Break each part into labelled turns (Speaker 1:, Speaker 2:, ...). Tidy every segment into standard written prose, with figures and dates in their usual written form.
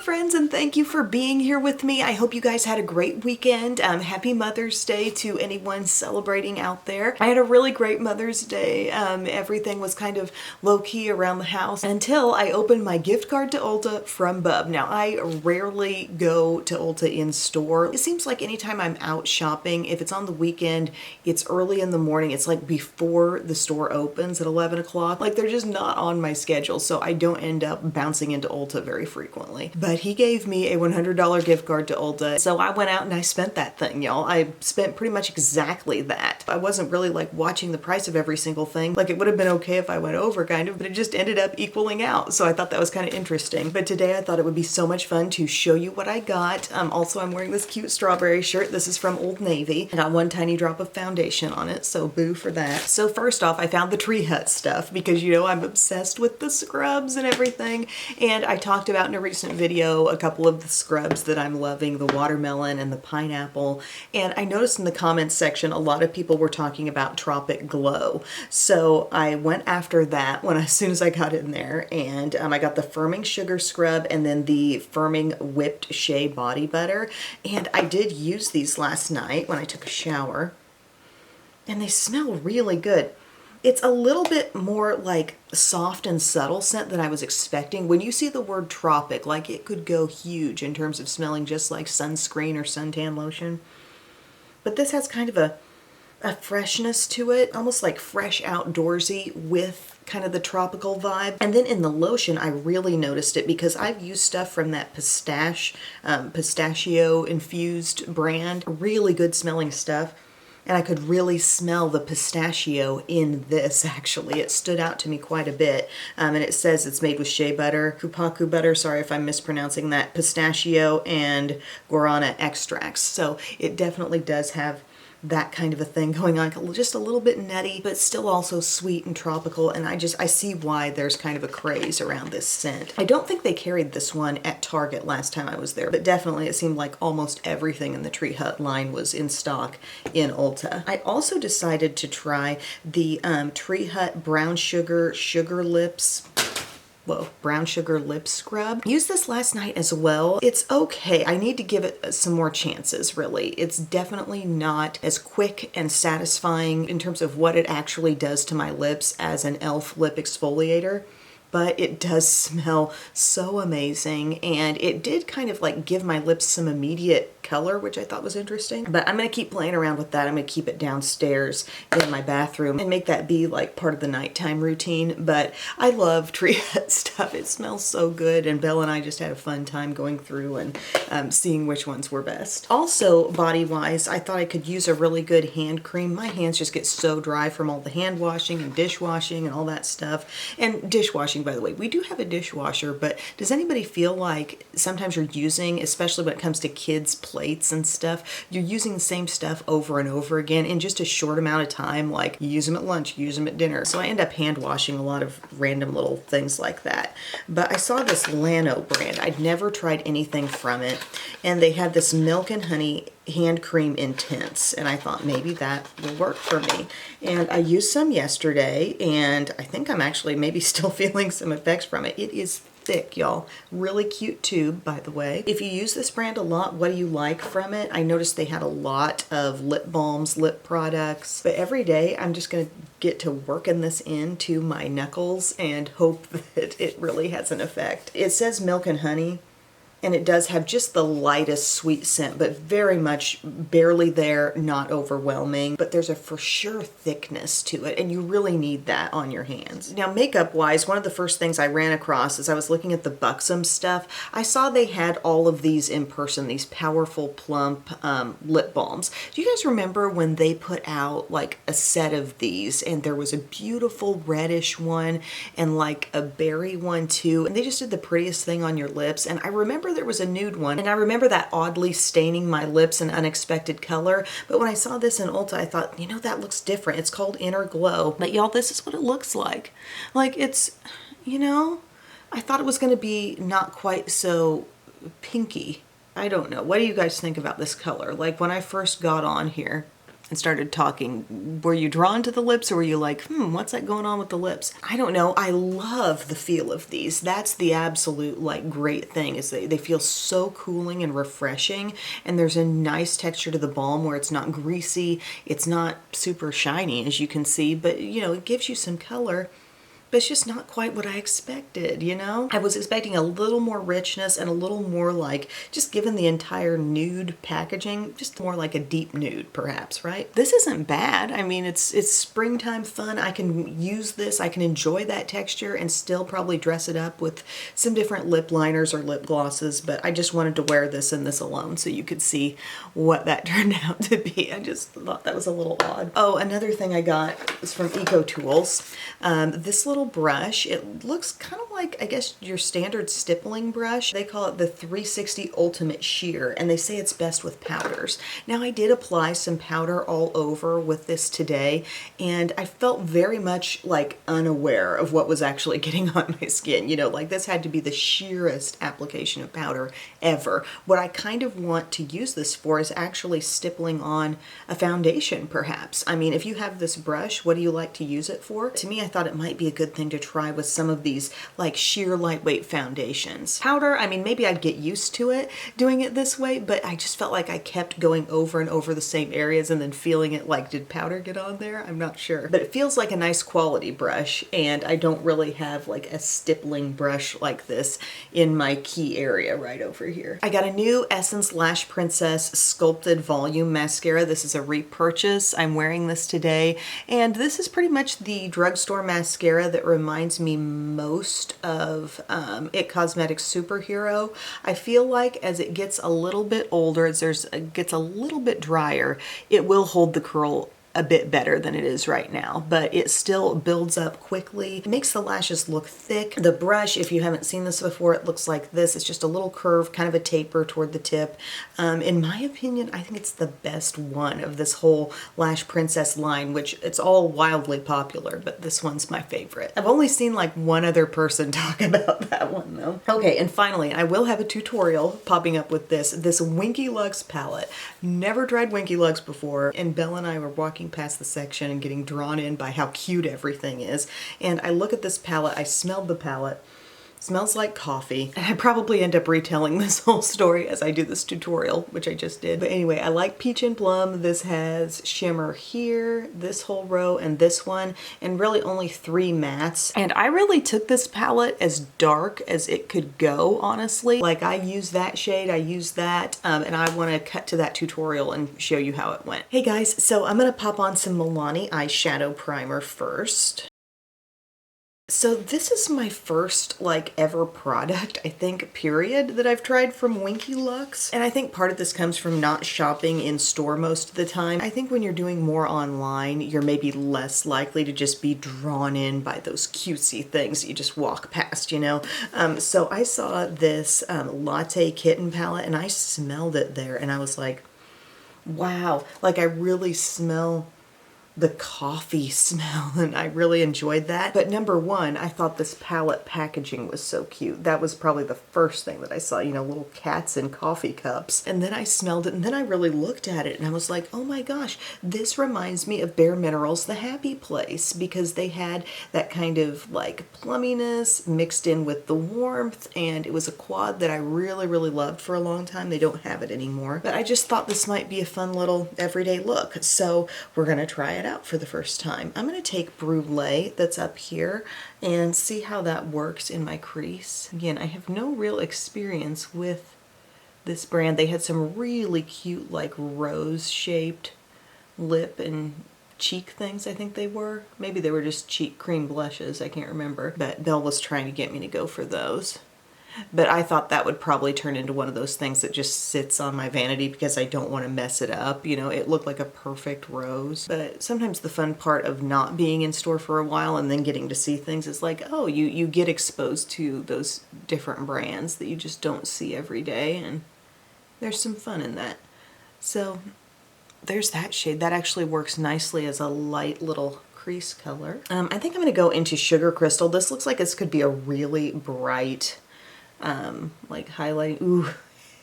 Speaker 1: friends, and thank you for being here with me. I hope you guys had a great weekend. Happy Mother's Day to anyone celebrating out there. I had a really great Mother's Day. Everything was kind of low-key around the house until I opened my gift card to Ulta from Bub. Now, I rarely go to Ulta in store. It seems like anytime I'm out shopping, if it's on the weekend, it's early in the morning. It's like before the store opens at 11 o'clock. Like, they're just not on my schedule, so I don't end up bouncing into Ulta very frequently. But he gave me a $100 gift card to Ulta, so I went out and I spent that thing, y'all. I spent pretty much exactly that. I wasn't really like watching the price of every single thing. Like, it would have been okay if I went over kind of, but it just ended up equaling out. So I thought that was kind of interesting. But today I thought it would be so much fun to show you what I got. Also, I'm wearing this cute strawberry shirt. This is from Old Navy. I got one tiny drop of foundation on it, so boo for that. So first off, I found the Tree Hut stuff because, you know, I'm obsessed with the scrubs and everything. And I talked about in a recent video a couple of the scrubs that I'm loving, the watermelon and the pineapple. And I noticed in the comments section a lot of people were talking about Tropic Glow. So I went after that as soon as I got in there, and I got the Firming Sugar Scrub and then the Firming Whipped Shea Body Butter. And I did use these last night when I took a shower, and they smell really good. It's a little bit more like soft and subtle scent than I was expecting. When you see the word tropic, like, it could go huge in terms of smelling just like sunscreen or suntan lotion. But this has kind of a freshness to it, almost like fresh outdoorsy with kind of the tropical vibe. And then in the lotion, I really noticed it because I've used stuff from that pistachio infused brand, really good smelling stuff. And I could really smell the pistachio in this, actually. It stood out to me quite a bit. And it says it's made with shea butter, kupaku butter, sorry if I'm mispronouncing that, pistachio, and guarana extracts. So it definitely does have that kind of a thing going on, just a little bit nutty, but still also sweet and tropical, and I see why there's kind of a craze around this scent. I don't think they carried this one at Target last time I was there, but definitely it seemed like almost everything in the Tree Hut line was in stock in Ulta. I also decided to try the Tree Hut Brown Sugar Lips. Brown Sugar Lip Scrub. Used this last night as well. It's okay. I need to give it some more chances, really. It's definitely not as quick and satisfying in terms of what it actually does to my lips as an e.l.f. lip exfoliator, but it does smell so amazing, and it did kind of like give my lips some immediate color, which I thought was interesting. But I'm gonna keep playing around with that. I'm gonna keep it downstairs in my bathroom and make that be like part of the nighttime routine. But I love Tree Hut stuff. It smells so good, and Belle and I just had a fun time going through and seeing which ones were best. Also, body-wise, I thought I could use a really good hand cream. My hands just get so dry from all the hand washing and dishwashing and all that stuff. And dishwashing, by the way, we do have a dishwasher, but does anybody feel like sometimes you're using, especially when it comes to kids' plates and stuff, you're using the same stuff over and over again in just a short amount of time? Like, you use them at lunch, you use them at dinner. So I end up hand washing a lot of random little things like that. But I saw this Lano brand. I'd never tried anything from it, and they had this Milk and Honey Hand Cream Intense, and I thought maybe that will work for me. And I used some yesterday, and I think I'm actually maybe still feeling some effects from it. It is thick, y'all. Really cute tube, by the way. If you use this brand a lot, what do you like from it? I noticed they had a lot of lip balms, lip products, but every day I'm just gonna get to working this into my knuckles and hope that it really has an effect. It says Milk and Honey, and it does have just the lightest sweet scent, but very much barely there, not overwhelming. But there's a for sure thickness to it, and you really need that on your hands. Now, makeup-wise, one of the first things I ran across as I was looking at the Buxom stuff, I saw they had all of these in person, these powerful, plump lip balms. Do you guys remember when they put out like a set of these, and there was a beautiful reddish one and like a berry one too, and they just did the prettiest thing on your lips? And I remember there was a nude one, and I remember that oddly staining my lips an unexpected color. But when I saw this in Ulta, I thought, you know, that looks different. It's called Inner Glow. But y'all, this is what it looks like. Like, it's, you know, I thought it was going to be not quite so pinky. I don't know. What do you guys think about this color? Like, when I first got on here, and started talking. Were you drawn to the lips, or were you like, what's that going on with the lips? I don't know. I love the feel of these. That's the absolute like great thing, is they feel so cooling and refreshing, and there's a nice texture to the balm where it's not greasy, it's not super shiny as you can see, but you know, it gives you some color. But it's just not quite what I expected, you know? I was expecting a little more richness and a little more like, just given the entire nude packaging, just more like a deep nude perhaps, right? This isn't bad. I mean, it's springtime fun. I can use this, I can enjoy that texture and still probably dress it up with some different lip liners or lip glosses, but I just wanted to wear this and this alone so you could see what that turned out to be. I just thought that was a little odd. Oh, another thing I got was from Eco Tools. This little brush, it looks kind of like, I guess, your standard stippling brush. They call it the 360 Ultimate Sheer, and they say it's best with powders. Now, I did apply some powder all over with this today, and I felt very much like unaware of what was actually getting on my skin. You know, like this had to be the sheerest application of powder ever. What I kind of want to use this for is actually stippling on a foundation, perhaps. I mean, if you have this brush, what do you like to use it for? To me, I thought it might be a good thing to try with some of these like sheer lightweight foundations. Powder, I mean, maybe I'd get used to it doing it this way, but I just felt like I kept going over and over the same areas and then feeling it like, did powder get on there? I'm not sure. But it feels like a nice quality brush, and I don't really have like a stippling brush like this in my key area right over here. I got a new Essence Lash Princess Sculpted Volume Mascara. This is a repurchase. I'm wearing this today, and this is pretty much the drugstore mascara that reminds me most of It Cosmetics Superhero. I feel like as it gets a little bit older, as it gets a little bit drier, it will hold the curl a bit better than it is right now, but it still builds up quickly. It makes the lashes look thick. The brush, if you haven't seen this before, it looks like this. It's just a little curve, kind of a taper toward the tip. In my opinion, I think it's the best one of this whole Lash Princess line, which it's all wildly popular, but this one's my favorite. I've only seen like one other person talk about that one though. Okay, and finally, I will have a tutorial popping up with this Winky Lux palette. Never tried Winky Lux before, and Belle and I were walking past the section and getting drawn in by how cute everything is. And I look at this palette, I smelled the palette, smells like coffee, and I probably end up retelling this whole story as I do this tutorial, which I just did. But anyway, I like Peach and Plum. This has shimmer here, this whole row, and this one, and really only 3 mattes. And I really took this palette as dark as it could go, honestly. Like, I used that shade, I used that, and I want to cut to that tutorial and show you how it went. Hey guys, so I'm gonna pop on some Milani eyeshadow primer first. So this is my first like ever product, I think, period, that I've tried from Winky Lux. And I think part of this comes from not shopping in store most of the time. I think when you're doing more online, you're maybe less likely to just be drawn in by those cutesy things that you just walk past, you know? So I saw this Latte Kitten palette and I smelled it there and I was like, wow, like I really smell the coffee smell, and I really enjoyed that. But number one, I thought this palette packaging was so cute. That was probably the first thing that I saw, you know, little cats in coffee cups. And then I smelled it, and then I really looked at it, and I was like, oh my gosh, this reminds me of Bare Minerals' The Happy Place, because they had that kind of like plumminess mixed in with the warmth, and it was a quad that I really, really loved for a long time. They don't have it anymore. But I just thought this might be a fun little everyday look, so we're gonna try it out for the first time. I'm going to take Brulee that's up here and see how that works in my crease. Again, I have no real experience with this brand. They had some really cute like rose shaped lip and cheek things, I think they were. Maybe they were just cheek cream blushes, I can't remember. But Belle was trying to get me to go for those. But I thought that would probably turn into one of those things that just sits on my vanity because I don't want to mess it up. You know, it looked like a perfect rose. But sometimes the fun part of not being in store for a while and then getting to see things is like, oh, you get exposed to those different brands that you just don't see every day. And there's some fun in that. So there's that shade. That actually works nicely as a light little crease color. I think I'm going to go into Sugar Crystal. This looks like this could be a really bright like highlight. Ooh,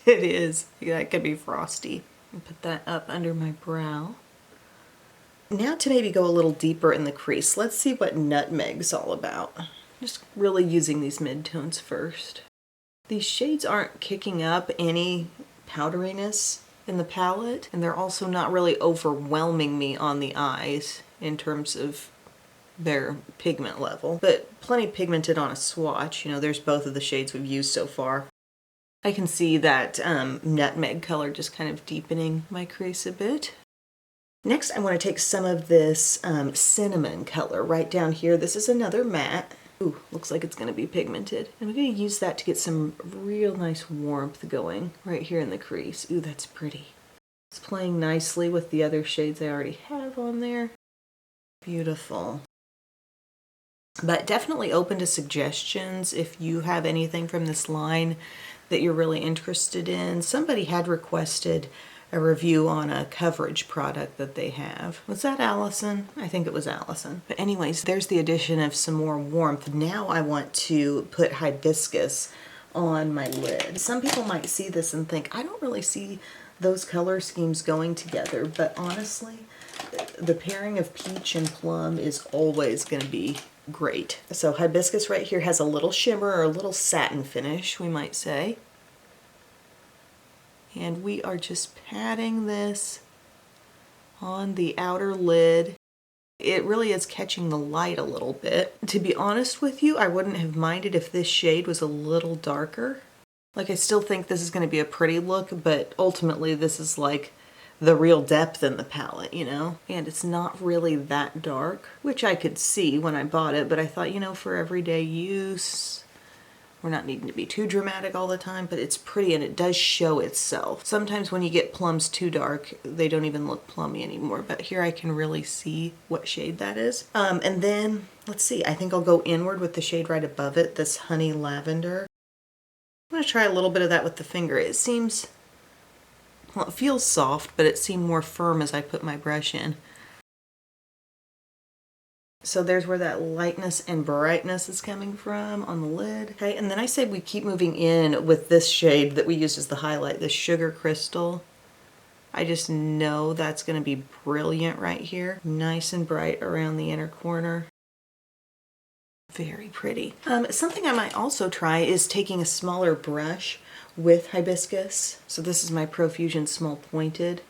Speaker 1: it is. Yeah, it could be frosty. Put that up under my brow. Now to maybe go a little deeper in the crease, let's see what Nutmeg's all about. Just really using these midtones first. These shades aren't kicking up any powderiness in the palette, and they're also not really overwhelming me on the eyes in terms of their pigment level, but plenty pigmented on a swatch. You know, there's both of the shades we've used so far. I can see that nutmeg color just kind of deepening my crease a bit. Next, I want to take some of this cinnamon color right down here. This is another matte. Ooh, looks like it's going to be pigmented. And I'm going to use that to get some real nice warmth going right here in the crease. Ooh, that's pretty. It's playing nicely with the other shades I already have on there. Beautiful. But definitely open to suggestions if you have anything from this line that you're really interested in. Somebody had requested a review on a coverage product that they have. Was that Allison? I think it was Allison. But anyways, there's the addition of some more warmth. Now I want to put hibiscus on my lid. Some people might see this and think, I don't really see those color schemes going together, but honestly, the pairing of peach and plum is always going to be great. So hibiscus right here has a little shimmer or a little satin finish, we might say. And we are just patting this on the outer lid. It really is catching the light a little bit. To be honest with you, I wouldn't have minded if this shade was a little darker. Like, I still think this is going to be a pretty look, but ultimately this is like the real depth in the palette, you know? And it's not really that dark, which I could see when I bought it, but I thought, you know, for everyday use, we're not needing to be too dramatic all the time, but it's pretty and it does show itself. Sometimes when you get plums too dark, they don't even look plummy anymore, but here I can really see what shade that is. And then, let's see, I think I'll go inward with the shade right above it, this Honey Lavender. I'm gonna try a little bit of that with the finger. It seems, well, it feels soft, but it seemed more firm as I put my brush in. So there's where that lightness and brightness is coming from on the lid. Okay, and then I say we keep moving in with this shade that we used as the highlight, the Sugar Crystal. I just know that's gonna be brilliant right here. Nice and bright around the inner corner. Very pretty. Something I might also try is taking a smaller brush with hibiscus. So this is my Profusion Small Pointed.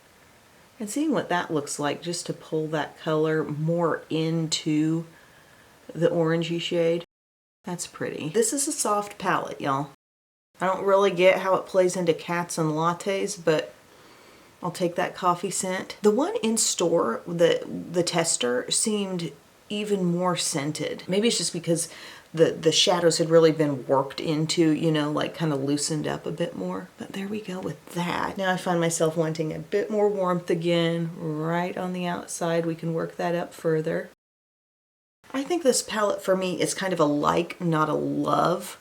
Speaker 1: And seeing what that looks like just to pull that color more into the orangey shade. That's pretty. This is a soft palette, y'all. I don't really get how it plays into cats and lattes, but I'll take that coffee scent. The one in store, the tester, seemed even more scented. Maybe it's just because the shadows had really been worked into, you know, like kind of loosened up a bit more. But there we go with that. Now I find myself wanting a bit more warmth again, right on the outside. We can work that up further. I think this palette for me is kind of a like, not a love.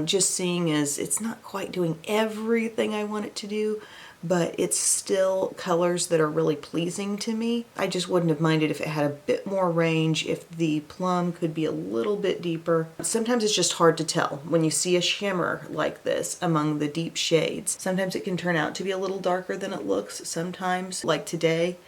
Speaker 1: Just seeing as it's not quite doing everything I want it to do, but it's still colors that are really pleasing to me. I just wouldn't have minded if it had a bit more range, if the plum could be a little bit deeper. Sometimes it's just hard to tell when you see a shimmer like this among the deep shades. Sometimes it can turn out to be a little darker than it looks. Sometimes, like today,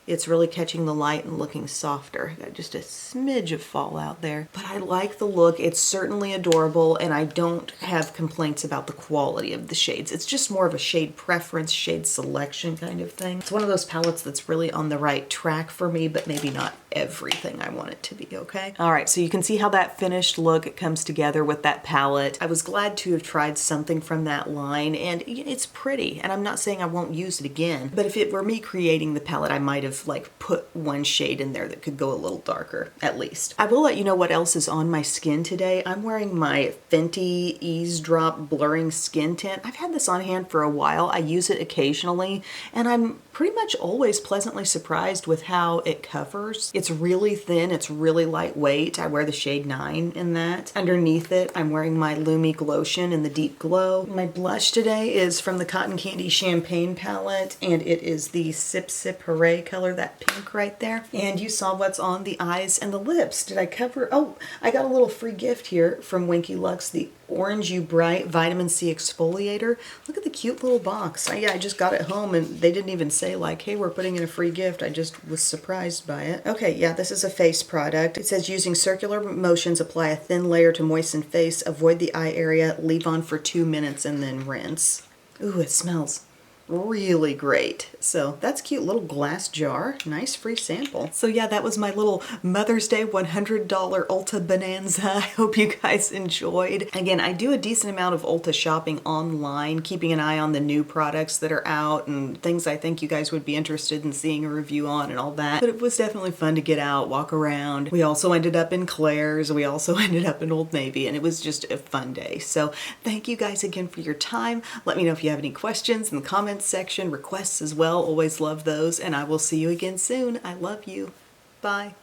Speaker 1: it's really catching the light and looking softer. Got just a smidge of fallout there. But I like the look. It's certainly adorable, and I don't have complaints about the quality of the shades. It's just more of a shade preference, shade selection kind of thing. It's one of those palettes that's really on the right track for me, but maybe not everything I want it to be, okay? All right, so you can see how that finished look comes together with that palette. I was glad to have tried something from that line, and it's pretty, and I'm not saying I won't use it again, but if it were me creating the palette, I might have like put one shade in there that could go a little darker, at least. I will let you know what else is on my skin today. I'm wearing my Fenty Eavesdrop Blurring Skin Tint. I've had this on hand for a while. I use it occasionally, and I'm pretty much always pleasantly surprised with how it covers. It's really thin, it's really lightweight. I wear the shade 9 in that. Underneath it, I'm wearing my Lumi Glotion in the Deep Glow. My blush today is from the Cotton Candy Champagne palette, and it is the Sip Sip Hooray color, that pink right there. And you saw what's on the eyes and the lips. Did I cover? Oh, I got a little free gift here from Winky Lux, the Orange You Bright Vitamin C Exfoliator. Look at the cute little box. Yeah, I just got it home and they didn't even say like, hey, we're putting in a free gift. I just was surprised by it. Okay, yeah, this is a face product. It says using circular motions, apply a thin layer to moisten face, avoid the eye area, leave on for 2 minutes and then rinse. Ooh, it smells really great. So that's a cute little glass jar. Nice free sample. So yeah, that was my little Mother's Day $100 Ulta bonanza. I hope you guys enjoyed. Again, I do a decent amount of Ulta shopping online, keeping an eye on the new products that are out and things I think you guys would be interested in seeing a review on and all that. But it was definitely fun to get out, walk around. We also ended up in Claire's. We also ended up in Old Navy, and it was just a fun day. So thank you guys again for your time. Let me know if you have any questions in the comments section, requests as well. Always love those, and I will see you again soon. I love you. Bye.